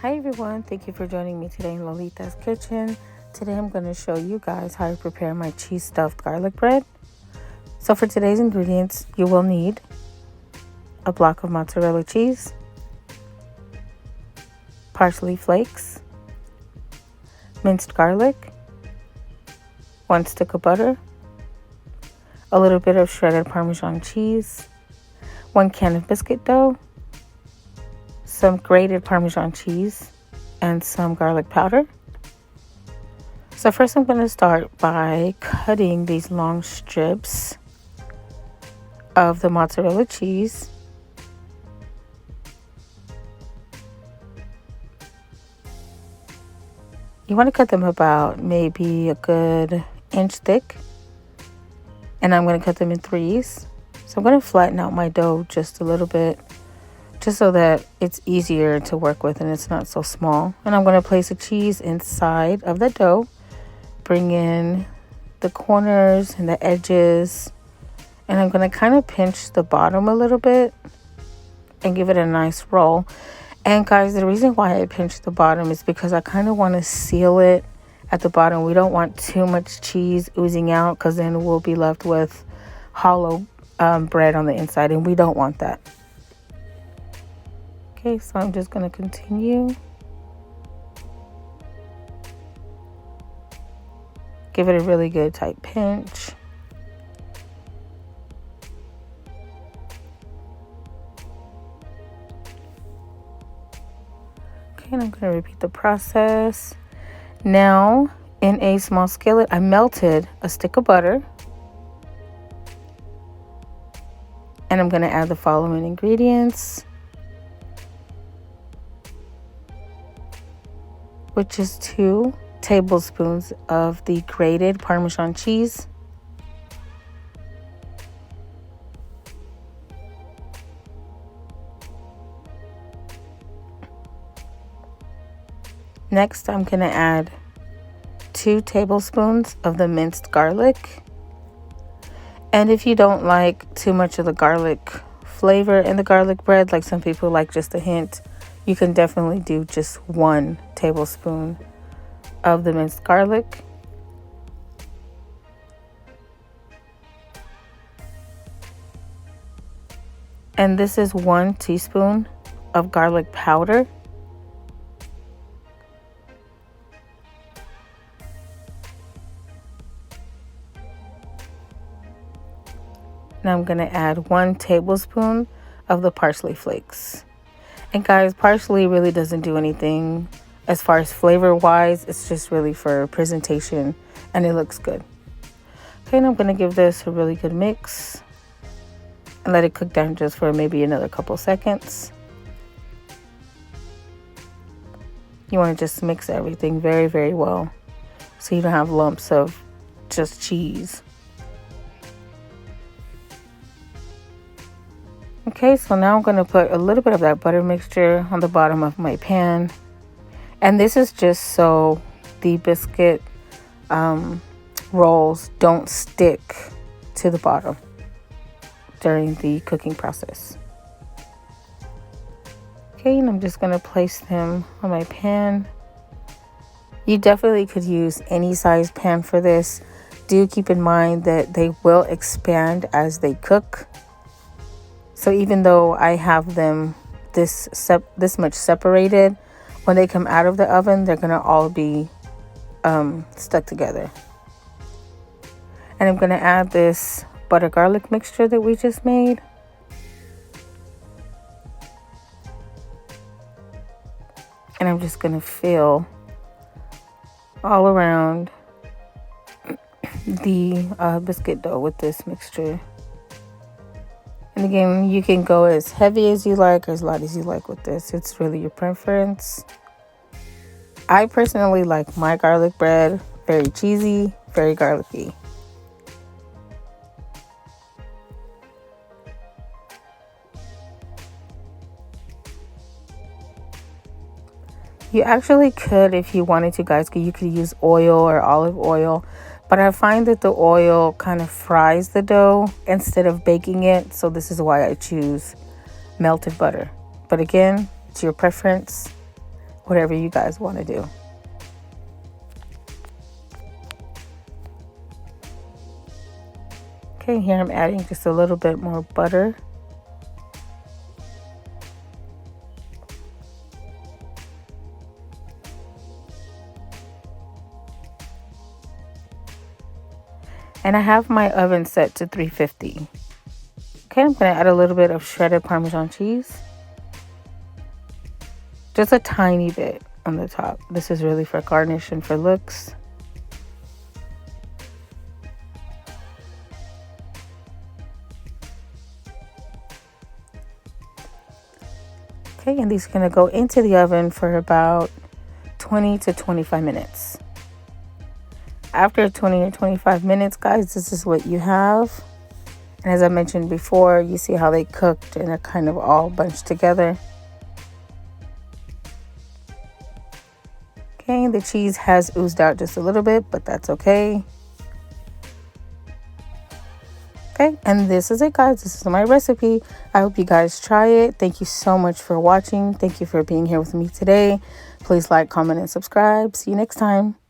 Hi everyone, thank you for joining me today in Lolita's Kitchen. Today I'm going to show you guys how to prepare my cheese stuffed garlic bread. So for today's ingredients, you will need a block of mozzarella cheese, parsley flakes, minced garlic, 1 stick of butter, a little bit of shredded Parmesan cheese, 1 can of biscuit dough, some grated Parmesan cheese, and some garlic powder. So first I'm going to start by cutting these long strips of the mozzarella cheese. You want to cut them about maybe a good inch thick. And I'm going to cut them in threes. So I'm going to flatten out my dough just a little bit, just so that it's easier to work with and it's not so small. And I'm going to place the cheese inside of the dough, bring in the corners and the edges, and I'm going to kind of pinch the bottom a little bit and give it a nice roll. And guys, the reason why I pinch the bottom is because I kind of want to seal it at the bottom. We don't want too much cheese oozing out, because then we'll be left with hollow bread on the inside, and we don't want that. Okay, so I'm just going to continue. Give it a really good tight pinch. Okay, and I'm going to repeat the process. Now, in a small skillet, I melted a stick of butter. And I'm going to add the following ingredients, which is 2 tablespoons of the grated Parmesan cheese, next I'm going to add 2 tablespoons of the minced garlic. And if you don't like too much of the garlic flavor in the garlic bread, like some people like just a hint, you can definitely do just 1 tablespoon of the minced garlic. And this is 1 teaspoon of garlic powder. And I'm going to add 1 tablespoon of the parsley flakes. And guys, parsley really doesn't do anything as far as flavor wise. It's just really for presentation, and it looks good. Okay, and I'm going to give this a really good mix and let it cook down just for maybe another couple seconds. You want to just mix everything very, very well so you don't have lumps of just cheese. Okay, so now I'm going to put a little bit of that butter mixture on the bottom of my pan. And this is just so the biscuit rolls don't stick to the bottom during the cooking process. Okay, and I'm just going to place them on my pan. You definitely could use any size pan for this. Do keep in mind that they will expand as they cook. So even though I have them this much separated, when they come out of the oven, they're going to all be stuck together. And I'm going to add this butter garlic mixture that we just made. And I'm just going to fill all around the biscuit dough with this mixture. And again, you can go as heavy as you like or as light as you like with this. It's really your preference. I personally like my garlic bread very cheesy, very garlicky. You actually could, if you wanted to, guys, you could use oil or olive oil. But I find that the oil kind of fries the dough instead of baking it. So this is why I choose melted butter. But again, it's your preference. whatever you guys want to do. Okay, here I'm adding just a little bit more butter. And I have my oven set to 350. Okay, I'm going to add a little bit of shredded Parmesan cheese. Just a tiny bit on the top. This is really for garnish and for looks. Okay, and these are going to go into the oven for about 20 to 25 minutes. After 20 or 25 minutes, guys, this is what you have. And as I mentioned before, you see how they cooked and they're kind of all bunched together. Okay, the cheese has oozed out just a little bit, but that's okay. Okay, and this is it, guys. This is my recipe. I hope you guys try it. Thank you so much for watching. Thank you for being here with me today. Please like, comment, and subscribe. See you next time.